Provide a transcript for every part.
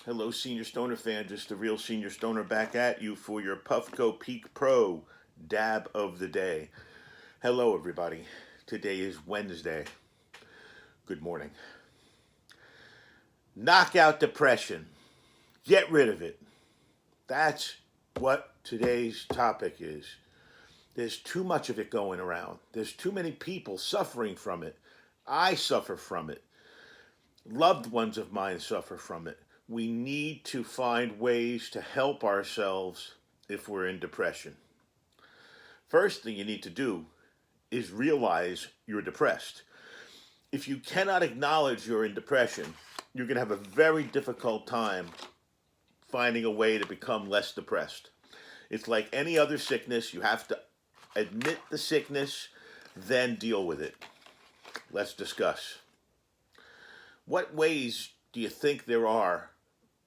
Hello, Senior Stoner fan. Just the real Senior Stoner back at you for your Puffco Peak Pro dab of the day. Hello, everybody. Today is Wednesday. Good morning. Knock out depression. Get rid of it. That's what today's topic is. There's too much of it going around. There's too many people suffering from it. I suffer from it. Loved ones of mine suffer from it. We need to find ways to help ourselves if we're in depression. First thing you need to do is realize you're depressed. If you cannot acknowledge you're in depression, you're going to have a very difficult time finding a way to become less depressed. It's like any other sickness, you have to admit the sickness, then deal with it. Let's discuss. What ways do you think there are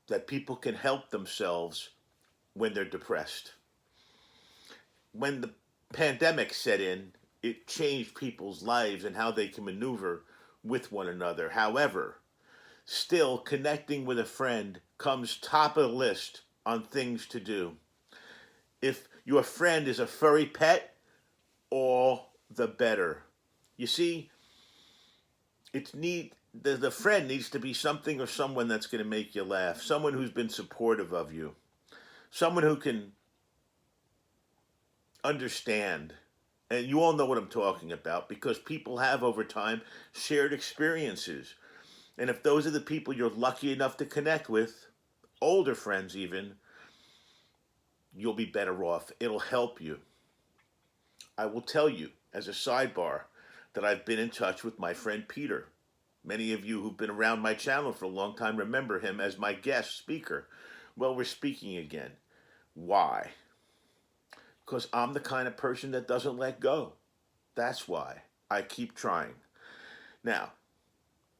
that people can help themselves when they're depressed? When the pandemic set in, it changed people's lives and how they can maneuver with one another. However, still connecting with a friend comes top of the list on things to do. If your friend is a furry pet, all the better. You see, it's neat. The friend needs to be something or someone that's going to make you laugh, someone who's been supportive of you, someone who can understand. And you all know what I'm talking about because people have over time shared experiences. And if those are the people you're lucky enough to connect with, older friends even, you'll be better off. It'll help you. I will tell you, as a sidebar, that I've been in touch with my friend Peter. Many of you who've been around my channel for a long time remember him as my guest speaker. Well, we're speaking again. Why? Because I'm the kind of person that doesn't let go. That's why I keep trying. Now,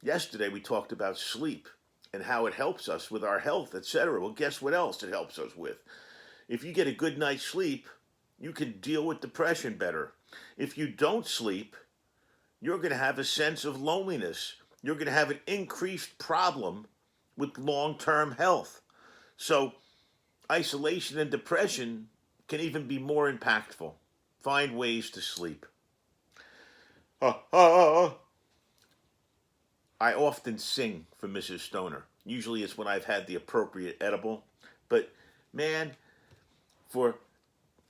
yesterday we talked about sleep and how it helps us with our health, etc. Well, guess what else it helps us with? If you get a good night's sleep, you can deal with depression better. If you don't sleep, you're going to have a sense of loneliness. You're going to have an increased problem with long-term health. So isolation and depression can even be more impactful. Find ways to sleep. I often sing for Mrs. Stoner. Usually it's when I've had the appropriate edible. But man, for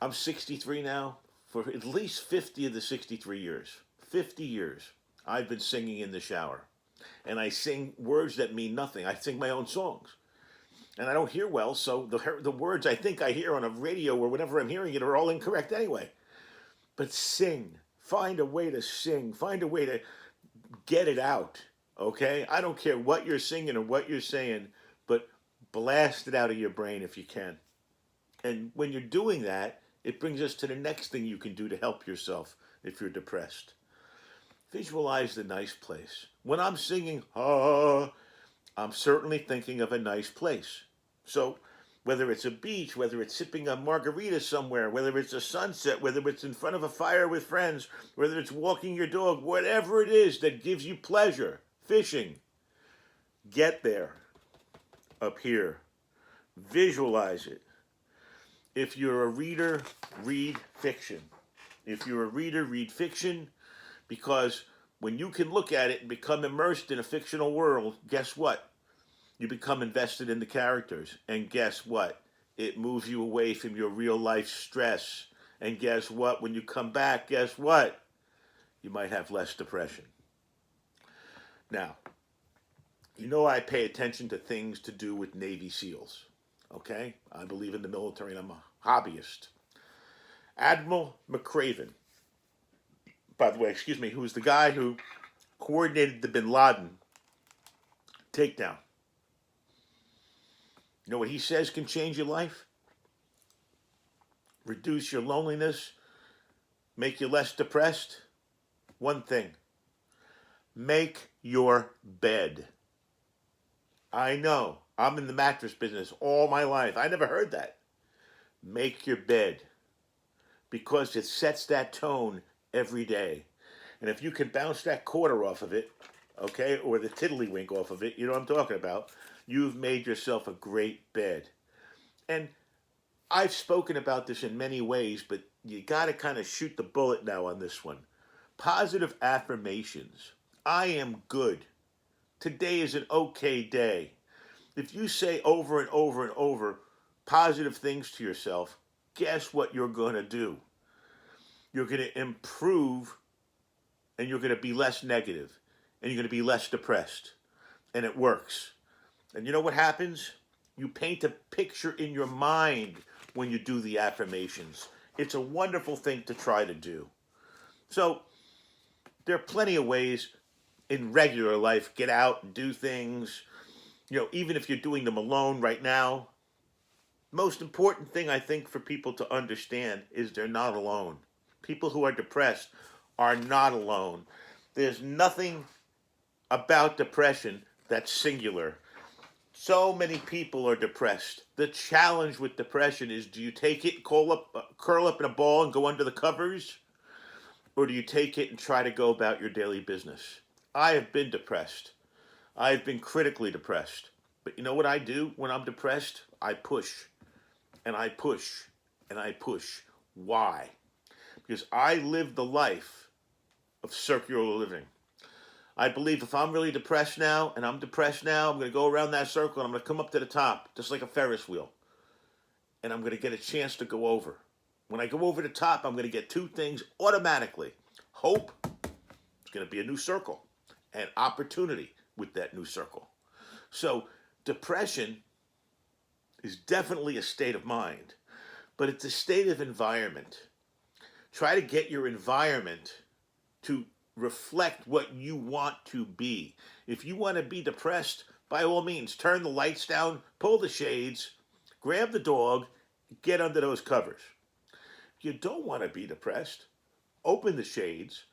I'm 63 now. For at least 50 of the 63 years, 50 years, I've been singing in the shower. And I sing words that mean nothing. I sing my own songs. And I don't hear well, so the words I think I hear on a radio or whenever I'm hearing it are all incorrect anyway. But sing. Find a way to sing. Find a way to get it out. Okay? I don't care what you're singing or what you're saying, but blast it out of your brain if you can. And when you're doing that, it brings us to the next thing you can do to help yourself if you're depressed. Visualize the nice place. When I'm singing, I'm certainly thinking of a nice place. So whether it's a beach, whether it's sipping a margarita somewhere, whether it's a sunset, whether it's in front of a fire with friends, whether it's walking your dog, whatever it is that gives you pleasure, fishing, get there, up here. Visualize it. If you're a reader, read fiction. If you're a reader, read fiction, because when you can look at it and become immersed in a fictional world, guess what? You become invested in the characters. And guess what? It moves you away from your real life stress. And guess what? When you come back, guess what? You might have less depression. Now, you know I pay attention to things to do with Navy SEALs. Okay? I believe in the military and I'm a hobbyist. Admiral McCraven, by the way, excuse me, who was the guy who coordinated the bin Laden takedown. You know what he says can change your life? Reduce your loneliness, make you less depressed? One thing. Make your bed. I know. I'm in the mattress business all my life. I never heard that. Make your bed. Because it sets that tone every day. And if you can bounce that quarter off of it, okay, or the tiddlywink off of it, you know what I'm talking about, You've made yourself a great bed. And I've spoken about this in many ways, but you got to kind of shoot the bullet now on this one. Positive affirmations. I am good. Today is an okay day. If you say over and over and over positive things to yourself, guess what you're going to do? You're going to improve, and you're going to be less negative, and you're going to be less depressed. And it works. And you know what happens? You paint a picture in your mind when you do the affirmations. It's a wonderful thing to try to do. So there are plenty of ways in regular life. Get out and do things. Even if you're doing them alone right now, most important thing I think for people to understand is they're not alone. People who are depressed are not alone. There's nothing about depression that's singular. So many people are depressed. The challenge with depression is, do you take it, curl up in a ball and go under the covers? Or do you take it and try to go about your daily business? I have been depressed. I've been critically depressed. But you know what I do when I'm depressed? I push. And I push. And I push. Why? Because I live the life of circular living. I believe if I'm really depressed now, and I'm depressed now, I'm going to go around that circle and I'm going to come up to the top, just like a Ferris wheel. And I'm going to get a chance to go over. When I go over the top, I'm going to get two things automatically. Hope, it's going to be a new circle, and opportunity with that new circle. So depression is definitely a state of mind, but it's a state of environment. Try to get your environment to reflect what you want to be. If you want to be depressed, by all means, turn the lights down, pull the shades, grab the dog, get under those covers. If you don't want to be depressed, open the shades,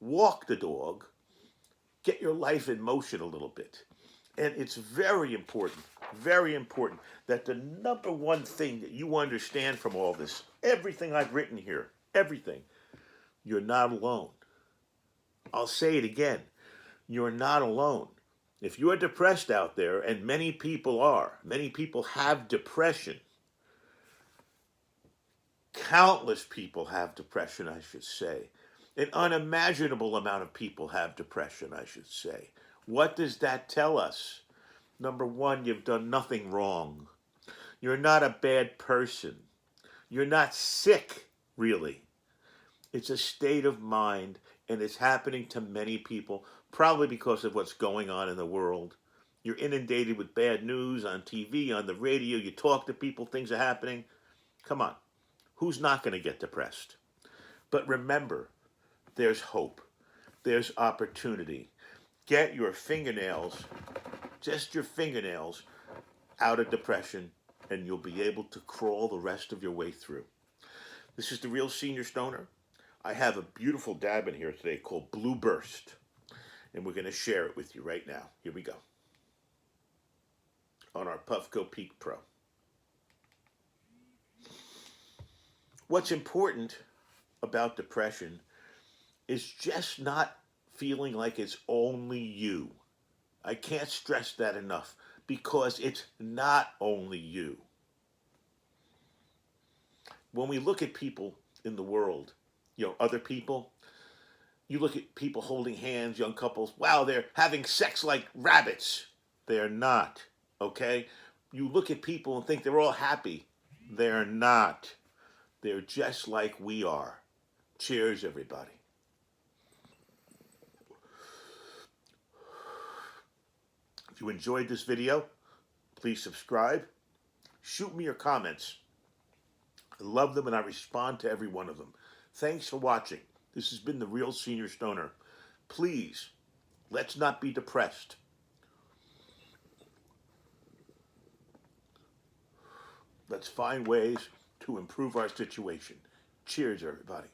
walk the dog, get your life in motion a little bit. And it's very important that the number one thing that you understand from all this, everything I've written here, everything, you're not alone. I'll say it again. You're not alone. If you're depressed out there, and many people have depression. Countless people have depression, I should say. An unimaginable amount of people have depression, I should say. What does that tell us? Number one, you've done nothing wrong. You're not a bad person. You're not sick, really. It's a state of mind. And it's happening to many people, probably because of what's going on in the world. You're inundated with bad news on TV, on the radio. You talk to people, things are happening. Come on. Who's not going to get depressed? But remember, there's hope. There's opportunity. Get your fingernails, just your fingernails, out of depression, and you'll be able to crawl the rest of your way through. This is the Real Senior Stoner. I have a beautiful dab in here today called Blueburst, and we're going to share it with you right now. Here we go. On our Puffco Peak Pro. What's important about depression is just not feeling like it's only you. I can't stress that enough, because it's not only you. When we look at people in the world, other people, you look at people holding hands, young couples, wow, they're having sex like rabbits. They're not, okay? You look at people and think they're all happy. They're not. They're just like we are. Cheers, everybody. If you enjoyed this video, please subscribe. Shoot me your comments. I love them and I respond to every one of them. Thanks for watching. This has been the Real Senior Stoner. Please, let's not be depressed. Let's find ways to improve our situation. Cheers, everybody.